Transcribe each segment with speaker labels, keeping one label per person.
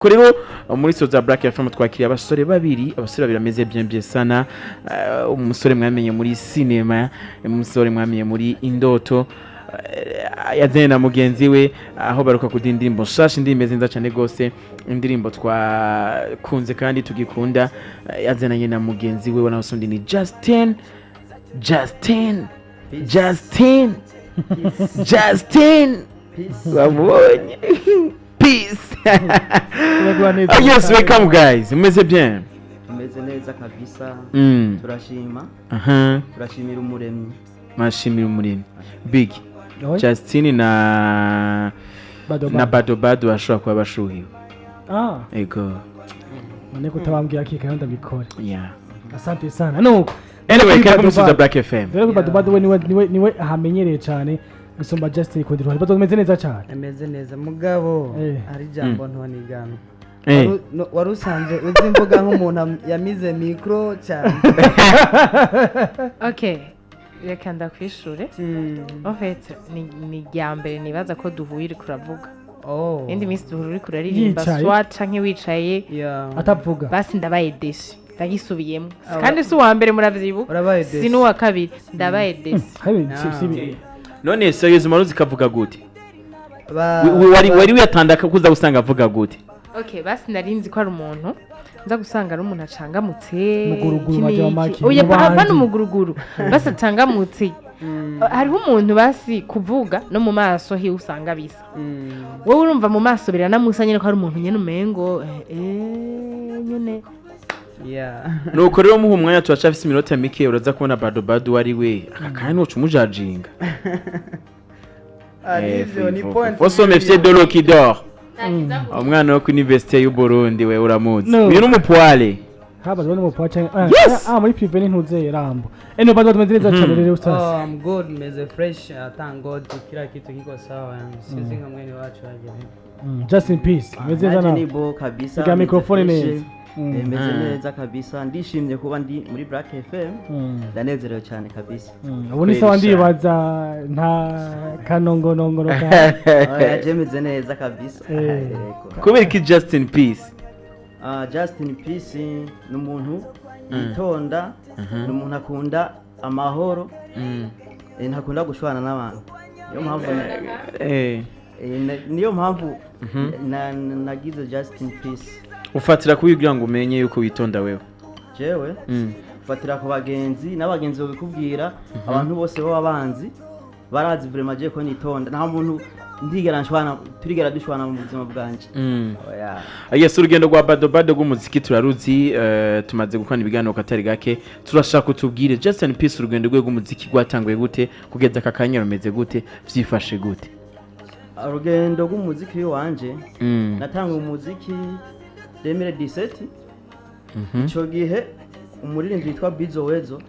Speaker 1: Rero muri Soza Black FM twakiriye abasore babiri bameze bien sana. Umusore mwamenye muri cinema, umusore mwamenye muri Indoto, yazanye na mugenzi we aho baruka kudindirimbo shasha ndimeze nza cyane gose, indirimbo twakunze kandi tugikunda, yazanye na mugenzi we wana usundi ni Justin wabonye peace. Oh yes, welcome guys. Mumeze bien?
Speaker 2: Mumeze neza kabisa. Turashima. Turashimira umuremyi.
Speaker 1: Mashimira umuremyi. Big. Justin na Badobado ashobora kuba bashuhiwe. Ego.
Speaker 3: None kutabambwira kika yonda bikore.
Speaker 1: Yeah.
Speaker 3: Asante sana. No.
Speaker 1: Anyway, karibu Soza Black FM.
Speaker 3: Rero Badobado we niwe ahamenyereye cyane. Gusumba Justin kundira. Badobado meze neza cyane.
Speaker 2: Ameze neza mugabo ari jambo ntonigana. Warusanze uzimvuga nk'umuntu yamize micro cyane.
Speaker 4: Okay. Reka ndakwishura. En fait ni ryambere nibaza ko duhuye kuravuga. Indi minsi duhuri kuraririmba swat canke wicaye
Speaker 3: atavuga.
Speaker 4: Basi ndabaye desi. Ndagisubiyemo. Kandi si uwa mbere muravyibuka. Si n'uwa kabiri ndabaye desi.
Speaker 3: Sibi.
Speaker 1: None serious maruzi kavuga gute? Wari wiyatandaka kuza gusanga avuga gute?
Speaker 4: Okay, basi narinzi ko ari umuntu nza gusanga ari umuntu acangamutse
Speaker 3: muguruguru majamaki.
Speaker 4: Oya bana umuguruguru basi acangamutse. Hariho umuntu basi kuvuga no mu maso hi usanga bisa. Wowe urumva mu maso biranamusa nyene ko ari umuntu nyene umengo nyene.
Speaker 1: Nuko rero muhu mwanya turacafise iminota mike uraza kubona Badobado ari we akakanya no cumujajinga.
Speaker 2: Ni point.
Speaker 1: Foso mefie dolo kidor. Umwana wo ku Université y'u Burundi we uramuzi. Uyu n'umupwale.
Speaker 3: Haba rero n'umupwale cyane. Muri privé n'intuze Rambo. Eno Badobado meze neza cyane rero ustaz.
Speaker 2: I'm good, meze fresh, thank God kila kitu kiko sawa yani. Sisi nka mwene wacu aje.
Speaker 3: Just in peace. Meze neza na.
Speaker 2: Nibo kabisa.
Speaker 3: Ga microphone neza.
Speaker 2: Meze neza kabisa, ndishimye kuba ndi muri Black FM. Ndanezerewe cyane kabisa.
Speaker 3: Ubuni sawa ndibaza nta kanongonongoro ka.
Speaker 2: Oya meze neza kabisa.
Speaker 1: Kubera ki Justin Peace?
Speaker 2: Justin Peace n'umuntu yitonda, n'umuntu akunda amahoro. Ntakunda gushwana n'abantu. Niyo mpamvu nagize Justin Peace.
Speaker 1: Ufatira kubigira ngo umenye yuko witonda wewe.
Speaker 2: Jewe ufatira ku bagenzi n'abagenzi babikubwira, abantu bose bo babanzi barazi vraiment je ko nitonda, nta muntu ndigera nshwana turigera dushwana mu buzima bwanje.
Speaker 1: Yes, urugendo rwa Badobado rw'umuziki turaruzi, tumaze gukora ibiganiro katari gake. Turashaka kutubwire Justin Peace urugendo rw'umuziki rwatanguye gute kugeza kakanya rumeze gute, vyifashe gute?
Speaker 2: Urugendo rw'umuziki wanje natanga umuziki 2017. Ico gihe umuririmbyi witwa Badobado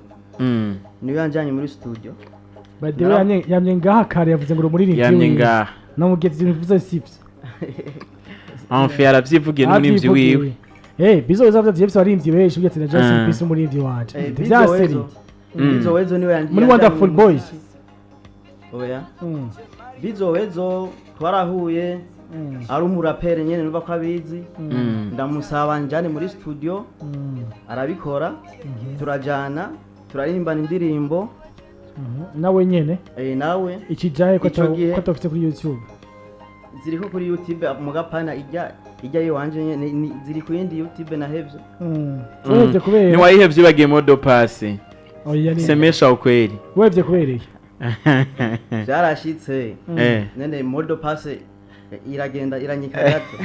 Speaker 2: niwe yanjanye muri studio.
Speaker 3: Badewe yamye ngaha kare yavuze ngo umuririmbyi
Speaker 1: yamye ngaha
Speaker 3: no mugezi bivuze sivyo.
Speaker 1: Enfin yaravyivugiye n'umuririmbyi wiwe.
Speaker 3: Badobado yavuze yebise abarimvyi benshi ubyetse na Justin Peace umuririmbyi wanje. Byaseri.
Speaker 2: Badobado niwe yanjanye
Speaker 3: muri Wonderful Boys.
Speaker 2: Oya. Badobado twarahuye ari umurapere nyene nuva ko abizi, ndamusaba njane muri studio arabikora, turajana turarimbana indirimbo
Speaker 3: nawe nyene
Speaker 2: nawe
Speaker 3: ikijaye ko tofite kuri YouTube,
Speaker 2: ziriko kuri YouTube mu gapana ijya yiwanje nyene ziri ku yindi YouTube nahevye.
Speaker 3: Wevye kubera
Speaker 1: ni wayihevye bagiye modo passe.
Speaker 3: Oya ni
Speaker 1: semesha ukweli
Speaker 3: wevye kubereye
Speaker 2: byarashitse nene modo passe iragenda iranyika gato.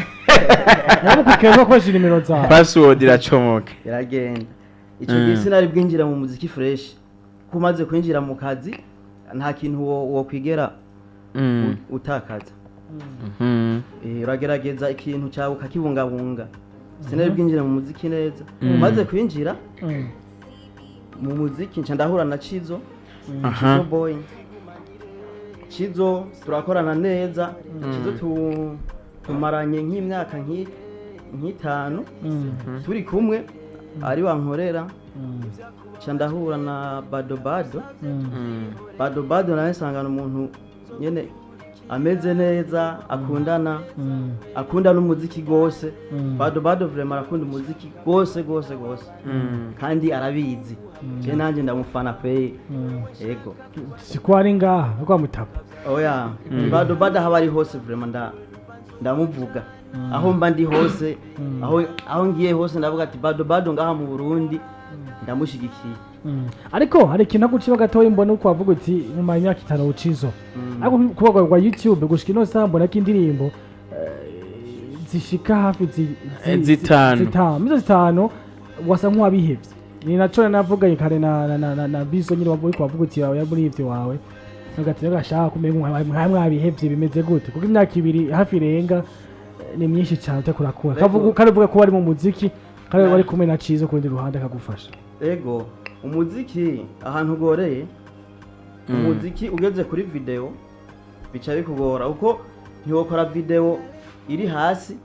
Speaker 3: Yabukukeza ko nimero za
Speaker 1: password iracomoka
Speaker 2: iragenda. Ico gisi nari bwinjira mu muziki fresh, kumaze kwinjira mu kazi nta kintu wo kwigera utakaza. Uragerageza ikintu cyawe ukakibungabunga. Sinari bwinjira mu muziki neza, umaze kwinjira mu muziki nca ndahura na Chizo boy. Chizo turakorana neza. Chizo tumaranye nk'imyaka nk'itanu turi kumwe, ari wankorera. Nca ndahura na Badobado. Badobado nawe sangana umuntu nyene ameze neza akundana akunda n'umuziki gose Badobado vraiment arakunda umuziki gose kandi arabizi je nanje ndamufana pe yego
Speaker 3: siko ari ngaha kwa mutapa
Speaker 2: oya Badobado haba ari hose vraiment ndamuvuga aho mba ndi hose aho ngiye hose ndavuga ati Badobado ngaha mu Burundi ndamushigikiye
Speaker 3: ariko hari ikintu guciba gatoya mbona uko wavuga uti mu myaka 5 ucizo ariko kubagwa kwa YouTube gushika ino saa mbona ko indirimbo zishika hafi zitanu wasa nk'uwabihevye ni naco navuga kare na bizo nyine wavuga ko wavuga uti yawe muri ivyo wawe nagati nagashaka kumenya mwabihevye bimeze gute kuko imyaka 2 hafi irenga ni myinshi cyane utakurakura kavuga ko bari mu muziki kandi bari kumwe na Cizo kundi ruhande akagufasha
Speaker 2: ego umuziki ahantu ugoreye umuziki ugeze kuri video bica bikugora uko ntiwokora video iri hasi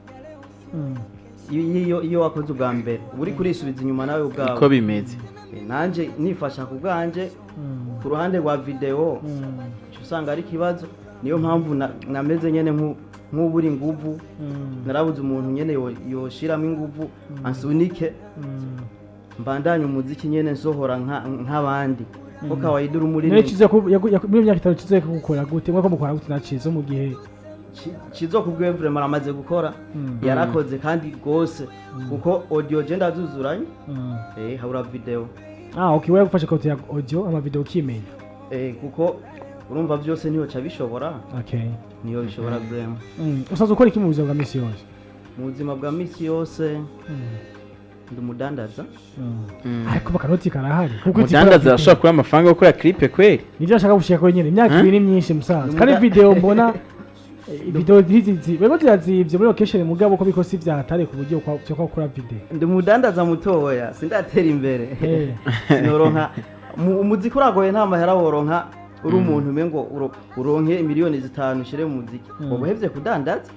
Speaker 2: iyo wakoze ubwa mbere uri kurisubiza inyuma nawe ubwawe
Speaker 1: uko bimeze
Speaker 2: nanje nifasha ku bwanje ku ruhande rwa video usanga ari kibazo niyo mpamvu nameze nyene nk'uburi nguvu narabuze umuntu nyene yoshiramo inguvu ansunike mbandanye umuziki nyene nsohora nk'abandi ko kawaidura muri
Speaker 3: ne Cizo muri myaka 5 Cizo gukora gute mwako mukora gute na Cizo mu gihe
Speaker 2: Cizo kubwe vraiment amaze gukora yarakoze kandi gose kuko audio je ndazuzuranye habura video
Speaker 3: okay wewe gufasha kote ya audio ama video kimenya
Speaker 2: kuko urumva byose niyo cha bishobora
Speaker 3: okay
Speaker 2: niyo bishobora vraiment
Speaker 3: usazo ukora iki mu buzima bwa misi yose
Speaker 2: mu buzima bwa misi yose ndumudandaza
Speaker 3: ariko bakanoti karahari
Speaker 1: umudandaza ashobora kuba amafaranga yo gukora clip kweli
Speaker 3: nivyo ashaka gushika ko nyene imyaka 2 myinshi musaza kandi video mbona video hizi bego zazivye muri location mugabo ko bikosi vyatare ku buryo cyo gukora video
Speaker 2: ndumudandaza mutoya sindatera imbere sinoronka umuziki uragoye nta mahera woronka uri umuntu mengo uronke miliyoni 5 ushire mu muziki ubuhevye kudandaza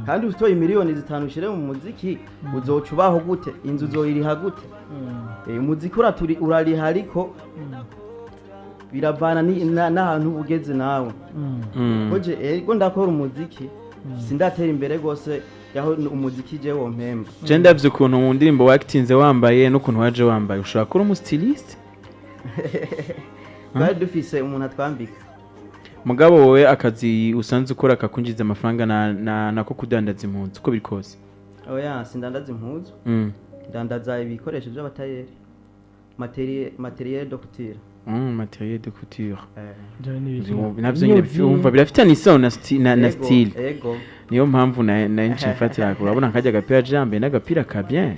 Speaker 2: kandi utoye miliyoni 5 ushire mu muziki uzocubaho gute inzu uzoyiriha gute umuziki urariha ariko biravana n'ahantu ugeze nawe koje ego ndakora umuziki sindatera imbere gose yaho umuziki je wompemba
Speaker 1: je ndavye ukuntu mu ndirimbo wakitinze wambaye n'ukuntu waje wambaye ushobora kuba umustiliste
Speaker 2: bari dufise umuntu atwambika
Speaker 1: mugabo wowe akazi usanze ukora akakunjiza amafaranga nako kudandaza impunzi uko bikose
Speaker 2: oya sindandaza impunzi ndandaza ibikoresho by'abatayeri materiel de couture
Speaker 1: materiel de couture
Speaker 3: navyo
Speaker 1: nyine byumva birafitanye isano na style
Speaker 2: ego
Speaker 1: niyo mpamvu na nce mfatira urabona nkajya agapira jambe n'agapira ka bien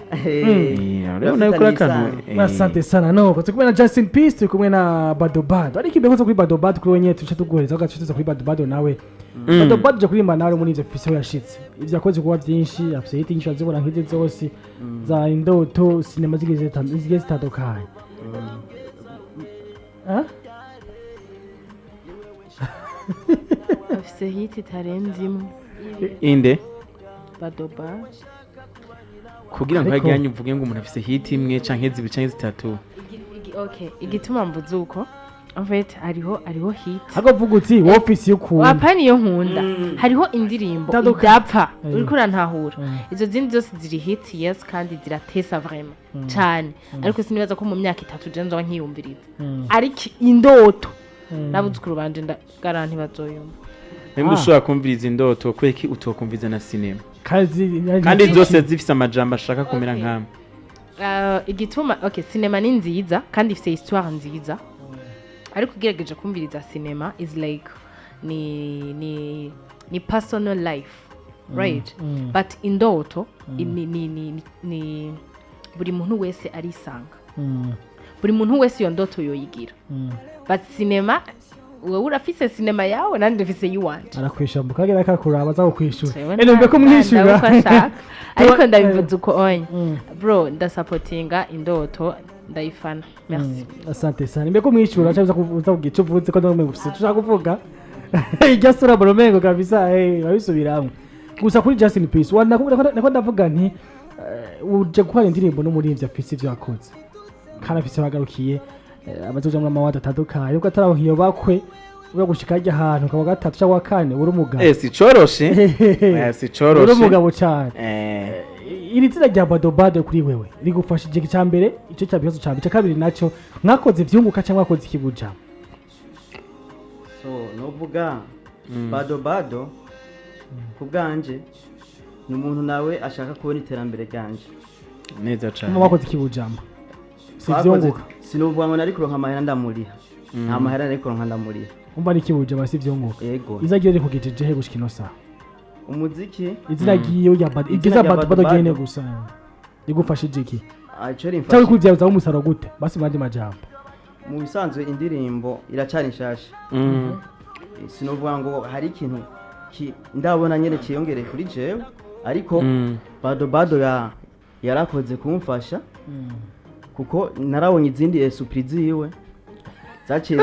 Speaker 1: urabona yuko akantu
Speaker 3: asante sana no ko tukumwe na Justin Peace tukumwe na Badobado ariko ibe ko kuri Badobado kuri wenye tuca tuguhereza agacutuza kuri Badobado nawe Badobado je kurimba nawe muri ivyo fise yashitse ivyo yakoze kuba byinshi afise hit nyinshi azibona nk'izo zose za indoto sinema zigeze zitandukanye
Speaker 4: afise hit itarenze imwe
Speaker 1: inde
Speaker 4: Badobado
Speaker 1: kugira ngo hajyanye uvuge ngo umuntu afise hit imwe canke zibiri canke zitatu
Speaker 4: okay igituma mvuze uko en fait hariho hit
Speaker 3: akavuga uti office y'ukunda
Speaker 4: wapani yo nkunda hariho indirimbo idapfa uriko urantahura izo zindi zose ziri hit yes kandi ziratesa vraiment cyane ariko sinibaza ko mu myaka 3 je nzo nkiyumviriza ariko indoto nabuzukuru banje garanti bazoyumva
Speaker 1: nimba ushobora kumviriza indoto kweki utokumviza na cinema
Speaker 3: kandi
Speaker 1: zose zifise amajambo ashaka kumera nkama
Speaker 4: igituma okay cinema ni nziza kandi ifise histoire nziza ariko ugerageje kumviriza cinema is like ni personal life right but indoto ni buri muntu wese arisanga buri muntu wese iyo ndoto yoyigira but cinema wewe urafise cinema yawe nandi ufise yiwanje
Speaker 3: arakwisha mukagera kakuraba za kwishura mbe ko mwishura
Speaker 4: ariko ndabivuze uko onye bro ndasupportinga indoto ndayifana merci
Speaker 3: asante sana mbe ko mwishura cyangwa kuvuza kugico vuze ko ndamwe gufise tushaka kuvuga ijya sura boromengo kabisa babisubiramwe gusa kuri Justin Peace nako ndavuga nti uje gukora indirimbo no muri ivyo afise ivyo yakoze kandi afise bagarukiye abazoja mu mawada atandukanye uko ataraho bakwe uya gushika hajya ahantu ukaba gatatu cyangwa kane uri umugabo
Speaker 1: si coroshe si
Speaker 3: uri
Speaker 1: coroshe
Speaker 3: umugabo cyane
Speaker 1: eh
Speaker 3: iri tsinda rya badobado kuri wewe rigufasha igihe cya mbere icyo cya bibazo cya mbere icya kabiri nacyo mwakoze ivyunguka cyangwa mwakoze ikibuja
Speaker 2: so novuga badobado ku bwanje ni umuntu nawe ashaka kubona iterambere ryanje
Speaker 1: neza cyane
Speaker 3: mwakoze ikibujama si ivyunguka
Speaker 2: sinovuga ngo nari kuronka amahera ndamuriha nta mahera nari kuronka ndamuriha
Speaker 3: umva ni ikibujama si ivyunguka
Speaker 2: yego
Speaker 3: izagiye rikugejeje he gushika ino saha
Speaker 2: umuziki
Speaker 3: izina giyo ya bad igiza badobado gene gusa rigufashije iki
Speaker 2: aco
Speaker 3: cyangwa
Speaker 2: rimfasha
Speaker 3: kuvyaza umusaro gute basi bandi majambo
Speaker 2: mu bisanzwe indirimbo iracari nshasha sinovuga ngo hari ikintu ndabona nyene kiyongereye kuri jewe ariko badobado yarakoze kumfasha kuko narabonye izindi surprise yiwe zaciye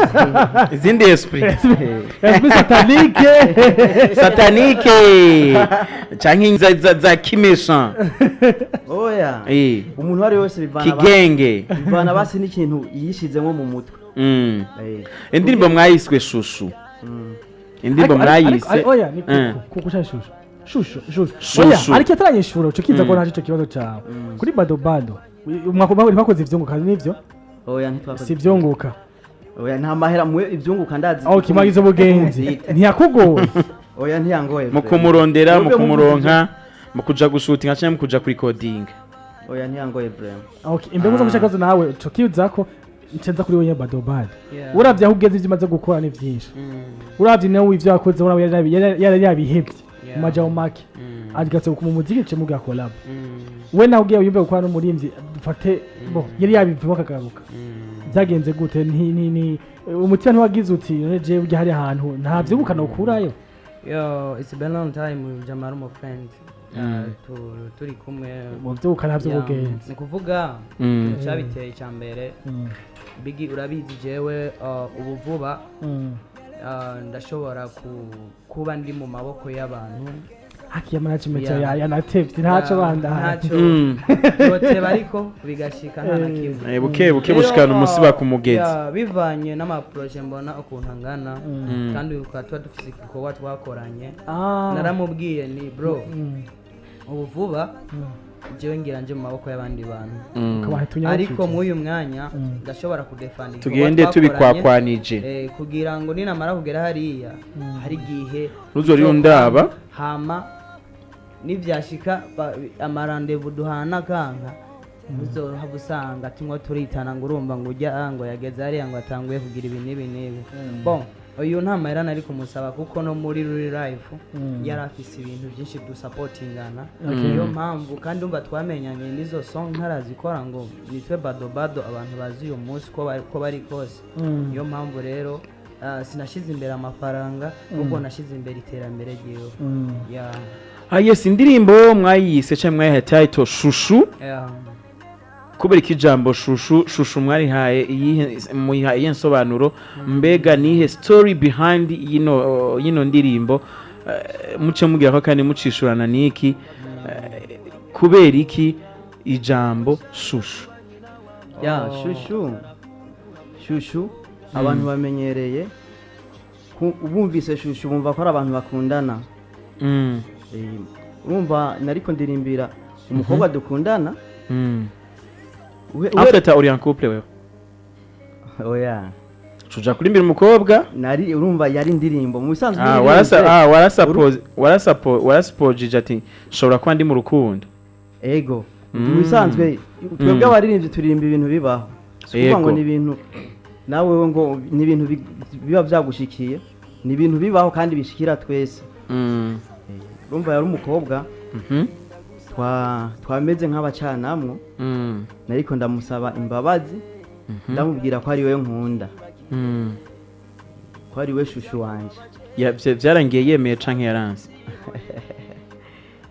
Speaker 1: izindi esprit satanike canke za kimesha
Speaker 2: oya umuntu wari wese bivana bivana basi n'ikintu yishizemo mu mutwe
Speaker 1: indirimbo mwayiswe shushu indirimbo mwayise
Speaker 3: oya ni kukusha shushu shushu ariko ataranyishura uco kiza ko naco kibazo cawe kuri badobado mwakoze ivyunguka nivyo
Speaker 2: oya ntitwakoze
Speaker 3: si ivyunguka
Speaker 2: oya nta mahera mwe ivyunguka ndazi
Speaker 3: aho kimagize ubugenzi ntiyakugoye
Speaker 2: oya ntiyangoye
Speaker 1: mu kumurondera mu kumuronka mu kuja gushutinga cyangwa mu kuja kuri coding
Speaker 2: oya ntiyangoye brem
Speaker 3: okay imbego zo gushakaza nawe uco kiyuzako ncenza kuri wewe badobado uravye aho ugeze ivyo umaze gukora ni vyinshi uravye nawe ivyo yakoze uraba yari yabihevye mu majao make agatse ku mumuziki cyo muga collab we nawe ugiye uyumve gukora n'umurimvyi dufate bo yari yabivimo akagaruka byagenze gute ni umutima ntiwagize uti je ujya hari ahantu nta vyungukana ukurayo
Speaker 5: yo it's been a long time with Jamar my friend turi kumwe
Speaker 3: mu vyungukana vy'ubugenzi
Speaker 5: ni kuvuga cyabiteye cyambere bigi urabizi jewe ubu vuba ndashobora kuba ndi mu maboko y'abantu
Speaker 3: hakiya management yanatevye ntaco banda
Speaker 5: yoteba ariko bigashika nta nakimwe
Speaker 1: buke bushikana umusiba ku mugezi
Speaker 5: bivanye n'amaproje mbona ukuntu angana kandi ukatwa dufise igikorwa twakoranye naramubwiye ni bro ubu vuba jewe ngira nje mu maboko y'abandi bantu ariko mu uyu mwanya ndashobora kudefanda
Speaker 1: tugende tubikwakwanije
Speaker 5: kugira ngo ninamara kugera hariya hari gihe
Speaker 1: ruzori undaba
Speaker 5: hama nivyashika amarandevu duhana kanka uzoha busanga timwe turitana ngo urumva ngo ujya ngo yageze hariya ngo atanguye kugira ibi nibi bon uyu nta mahera nari kumusaba kuko no muri ruri life yari afise ibintu byinshi du supportingana niyo mpamvu kandi umva twamenyanye nizo song ntarazikora ngo nitwe badobado abantu bazi uyu munsi ko bari kose niyo mpamvu rero sinashize imbere amafaranga ubwo nashize imbere iterambere ryiwe
Speaker 1: yes indirimbo mwayise cyangwa mwayihaye title shushu kubera iki jambo shushu mwarihaye iyihe nsobanuro mbega nihe story behind yino ndirimbo muce mugira ko kandi mucishurana niki kubera iki ijambo shushu
Speaker 2: shushu abantu bamenyereye bumvise shushu bumva ko ari abantu bakundana urumva nariko ndirimbira umukobwa dukundana
Speaker 1: afeta uri en couple wewe
Speaker 2: oya
Speaker 1: tuja kurimbira umukobwa
Speaker 2: nari urumva yari indirimbo mu bisanzwe
Speaker 1: warasuppose ati shobora kuba ndi mu rukundo
Speaker 2: ego mu bisanzwe twebwe abaririmbyi turirimba ibintu bibaho kuvuga ngo ni ibintu nawe ngo ni ibintu biba byagushikiye ni ibintu bibaho kandi bishikira twese urumva yari umukobwa twameze nk'abacanamwo nariko ndamusaba imbabazi ndamubwira ko ari we nkunda ko ari we shushu wanje
Speaker 1: byarangiye yemeye canke yaranze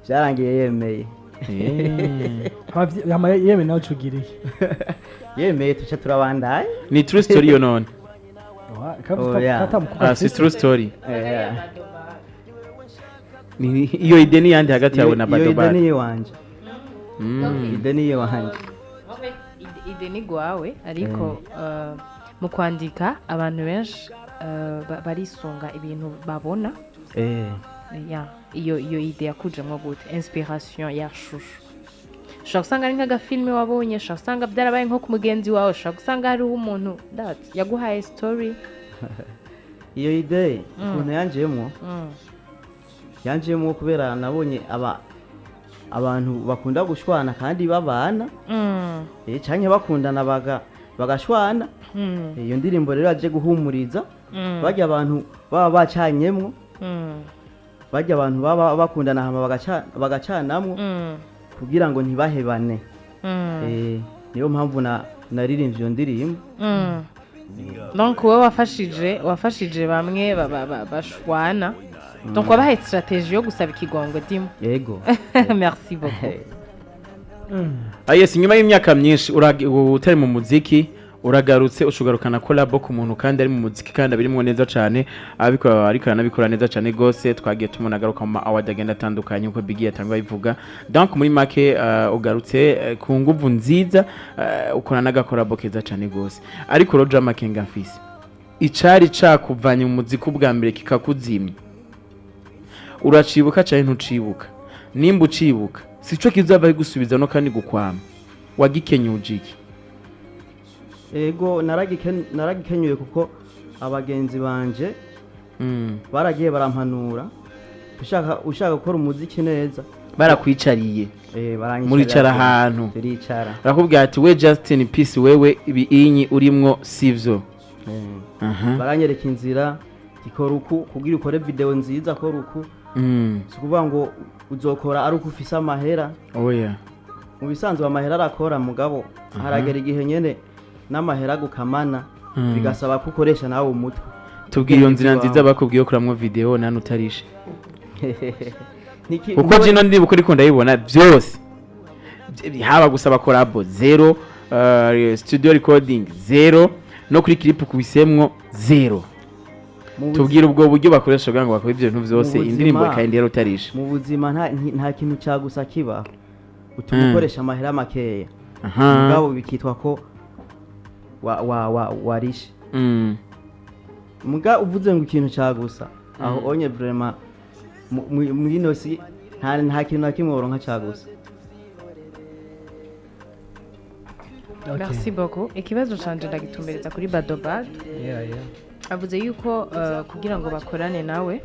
Speaker 2: byarangiye yemeye
Speaker 3: yemeye nawe cugiriye
Speaker 2: yemeye tuca turabandaye
Speaker 1: ni true story yo none si true story iyo ide ni yandi hagati yawe na badobado
Speaker 2: iyo ide ni iwanje ide ni iwanje
Speaker 4: ide ni gwawe ariko mu kwandika abantu benshi barisunga ibintu babona iyo ide yakujemo gute inspiration yashusho ushobora gusanga ari nk'agafilme wabonye ushobora gusanga byarabaye nko ku mugenzi wawe ushobora gusanga hariho umuntu yaguhaye story
Speaker 2: iyo ide ukuntu yanjiyemo kubera nabonye abantu bakunda gushwana kandi babana cyane bakundana bagashwana iyo ndirimbo rero aje guhumuriza bajya abantu baba bacanyemwo bajya abantu baba bakundana hama bagacanamwo kugira ngo ntibahebane niyo mpamvu naririmbye iyo ndirimbo
Speaker 4: donc wowe wafashije bamwe bashwana donc wabahaye strategie yo gusaba ikigongo dimo
Speaker 2: yego
Speaker 4: merci beaucoup
Speaker 1: yes nyuma y'imyaka myinshi utari mu muziki uragarutse ushugarukana collabo ku muntu kandi ari mu muziki kandi abirimo neza cyane ariko anabikora neza cyane gose twagiye tumuna garuka mu award agenda atandukanye uko Biggie yatangwa bivuga donc muri make ugarutse ku nguvu nziza ukora n'agakorabo keza cyane gose ariko Roger Makenga mfise icari cakuvanye mu muziki ubwa mbere kikakuzimya uracibuka cyane ntucibuka nimba ucibuka sico kizava gusubiza no kandi gukwama wagikenyujiki
Speaker 2: ego naragikenyuye kuko abagenzi banje baragiye barampanura ushaka gukora umuziki neza
Speaker 1: barakwicariye
Speaker 2: muri
Speaker 1: cara ahantu
Speaker 2: turicara
Speaker 1: barakubwira ati we Justin Peace wewe ibinyi urimwo sivyo
Speaker 2: baranyereka inzira ikora uku kugira ukore video nziza kora uku sikuvuga ngo uzokora ari uko ufise amahera
Speaker 1: oya
Speaker 2: mu bisanzwe amahera arakora mugabo haragera igihe nyene n'amahera gukamana bigasaba ko ukoresha nawe umutwe
Speaker 1: tubwira iyo nzira nziza bakubwiye kuramwo video nani utarishe uko jino ndi buko riko ndayibona byose haba gusaba collabo 0 studio recording 0 no kuri clip kubisemwo 0 tubwira ubwo buryo bakoresha kugira ngo bakore ibyo bintu byose indirimbo kandi rero utarishe
Speaker 2: mu buzima nta kintu cyagusa kiba utuma ukoresha amahera makeya ngabo bikitwa ko warishe muga uvuze ngo ikintu cyagusa aho onye vraiment muri nosi nta kintu nakimwe woronka cyagusa
Speaker 4: merci beaucoup ikibazo canje ndagitumbereza kuri Badobado avuze yuko kugira ngo bakorane nawe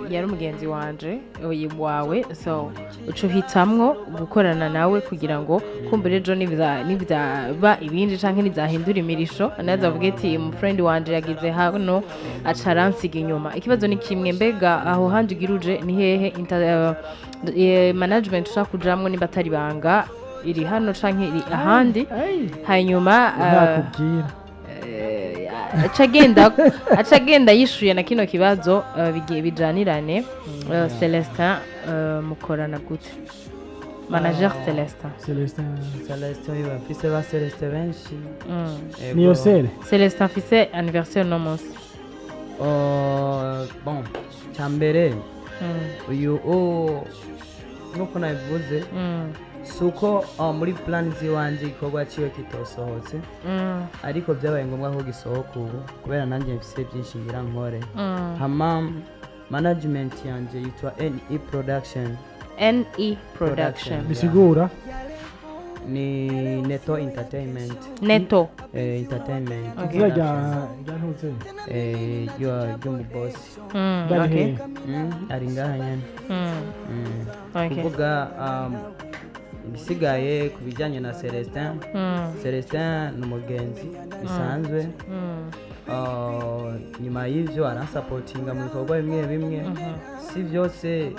Speaker 4: yari umugenzi wanje wawe so ucuhitamwo gukorana nawe kugira ngo kumbure ejo nibyaba ibindi canke nizahindura imirisho naza avuga ati mu friend wanje yagize hano acaransiga inyuma ikibazo ni kimwe mbega aho handi giruje ni hehe management ushaka kujamwo niba atari banga iri hano canke iri ahandi hanyuma acagenda yishuye na kino kibazo bijanirane Celestin mukorana gute manager Celestin
Speaker 5: bafise ba Celestin benshi
Speaker 3: niyo
Speaker 4: Celestin afise anniversaire no munsi
Speaker 5: bon cyambere uyu nuko nabivuze suko muri plan ziwanje ikorwa ciwe kitosohotse ariko byabaye ngombwa ko gisohoka ubu kubera nanjye mfise byinshi ngira nkore hama management yanje yitwa NE production
Speaker 3: bisigura
Speaker 5: ni Neto entertainment entertainment
Speaker 3: okay ntuze
Speaker 5: yo mu boss
Speaker 4: okay
Speaker 5: ari ngaha nyene kuvuga bisigaye ku bijyanye na Celestin ni umugenzi bisanzwe nyuma y'ibyo aransapotinga mu bikorwa bimwe si byose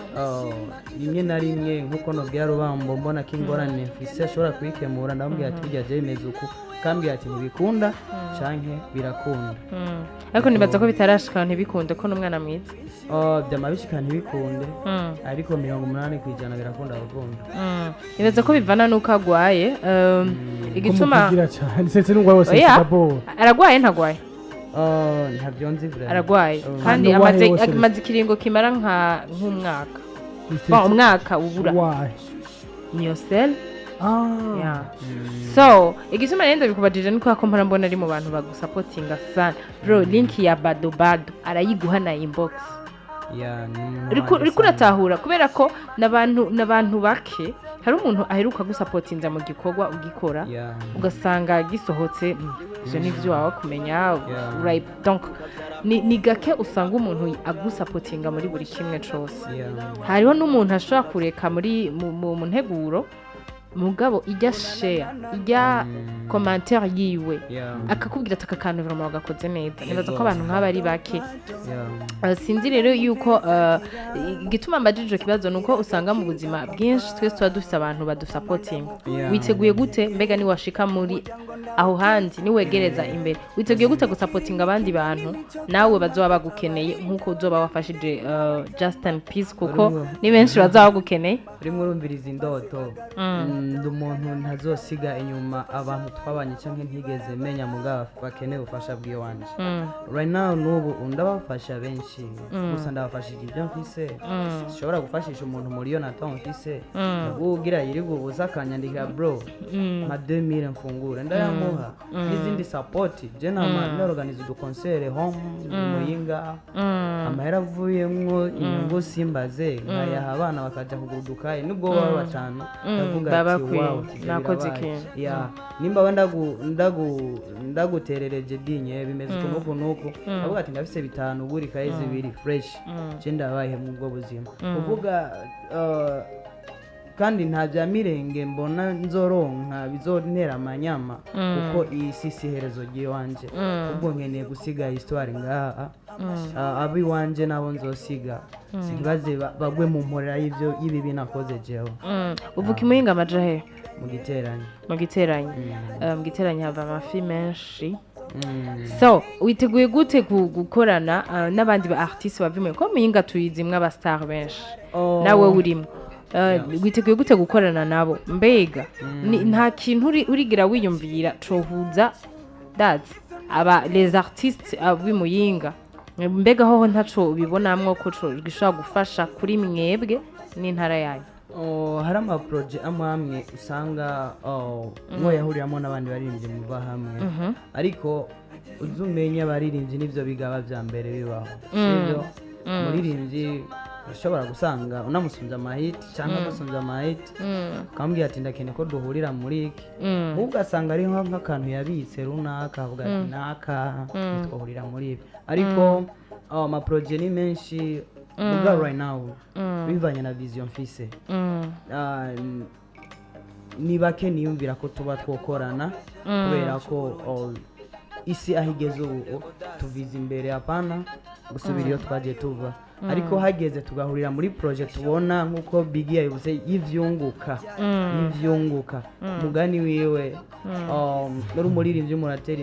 Speaker 5: rimwe na rimwe nk'uko nabwira Rubambo mbona ko ingorane mfise ashobora kuyikemura ndamubwira ati bijya bimeze uku kambwira ati ntibikunda canke birakunda
Speaker 4: ariko nibaza ko bitarashika ntibikunde ko n'umwana mwiza
Speaker 5: byamabishika ntibikunde ariko 80% birakunda gukunda
Speaker 4: nibaza ko bivana nuko agwaye igituma
Speaker 3: ndetse n'ungwa wose sabo
Speaker 4: aragwaye ntagwaye
Speaker 5: ntabyo nzi vre
Speaker 4: aragwaye kandi amaze ikiringo kimara nk'umwaka umwaka ubura niyo Yeah. So igituma rero ndabikubajije niko yakompara mbona ari mu bantu bagusapotinga sana bro. Link ya Badobado arayiguha na inbox. Uriko uratahura kubera ko n'abantu bake hari umuntu aheruka gusapotinza mu gikorwa ugikora ugasanga gisohotse ivyo nivyo wawe kumenya right. Donc ni gake usanga umuntu agusapotinga muri buri kimwe cose. Hariho n'umuntu ashobora kureka muri mu nteguro mugabo ijya share ijya commentaire yiwe akakubwira ati akakantu vraiment wagakoze neza. Nibaza ko abantu nk'aba ari bake. Sinzi rero yuko gituma mbajije kibazo nuko usanga mu buzima bwinshi twese tuba dufite abantu badusapoting. Witeguye gute mbega ni washika muri aho handi ni wegereza imbere witeguye gute gusapotinga abandi bantu nawe bazoba bagukeneye nkuko uzoba wafashije Justin Peace kuko ni benshi bazoba bagukeneye.
Speaker 5: Urimo urumviriza indoto ndi umuntu ntazosiga inyuma abantu twabanye cyangwa ntigeze menya mugabo bakeneye ubufasha bw'iwanje. Right now n'ubu ndabafasha benshi gusa ndabafashije ibyo mfise sishobora gufashisha umuntu muri yo natongo mfise ugira yiri gubuza akanyandika bro ma 2000 mfungura ndayamuha n'izindi support je na organize du concert home muyinga amahera avuyemwo inyungu simbaze nkayaha abana bakaja kugurudukaye nubwo baba batanu ndavuga ati wow
Speaker 4: nakoze ikintu
Speaker 5: nimba wenda ndaguterereje dinye bimeze uko nuko avuga ati ndafise bitanu buri kaye zibiri fresh je ndabaye mu bwo buzima uvuga kandi nta bya mirenge mbona nzoronka bizontera amanyama kuko iyi si herezo giwanje ubwo nkeneye gusiga histoire ngaha abi wanje nabo nzosiga sibaze bagwe mu mporera y'ivyo ibi binakoze jewe.
Speaker 4: Uvuka imuyinga amaja he?
Speaker 5: Mu
Speaker 4: giteranye hava amafi menshi. So witeguye gute gukorana n'abandi ba artiste bavuye ko muyinga tuyizimwe aba star benshi nawe urimo witeguye gute gukorana nabo mbega nta kintu urigira wiyumvira cohuza dads aba les artistes abimuyinga mbega hoho ntaco ubibonamwo ko gishobora gufasha kuri mwebwe n'intara yayo?
Speaker 5: Hari ama project amwe usanga ngo yahuriramo n'abandi baririmbyi muba hamwe ariko uzumenya baririmbyi nivyo bigaba vya mbere bibaho sivyo muririmbyi ushobora gusanga unamusunza amahit cyangwa amusunza amahit kambwiye ati ndakene ko duhurira muri iki ugasanga ari nk'akantu yabitse runaka avuga ati naka twahurira muri ibi ariko ama project ni menshi muga right now bivanye na vision mfise ni bake niyumvira ko tuba twokorana kubera ko isi ahigeze ubu tuviza imbere apana gusubira iyo twaje tuva ariko hageze tugahurira muri project ubona nkuko Biggie yabivuze yivyunguka mugani wiwe n'uri umuririmbyi muratera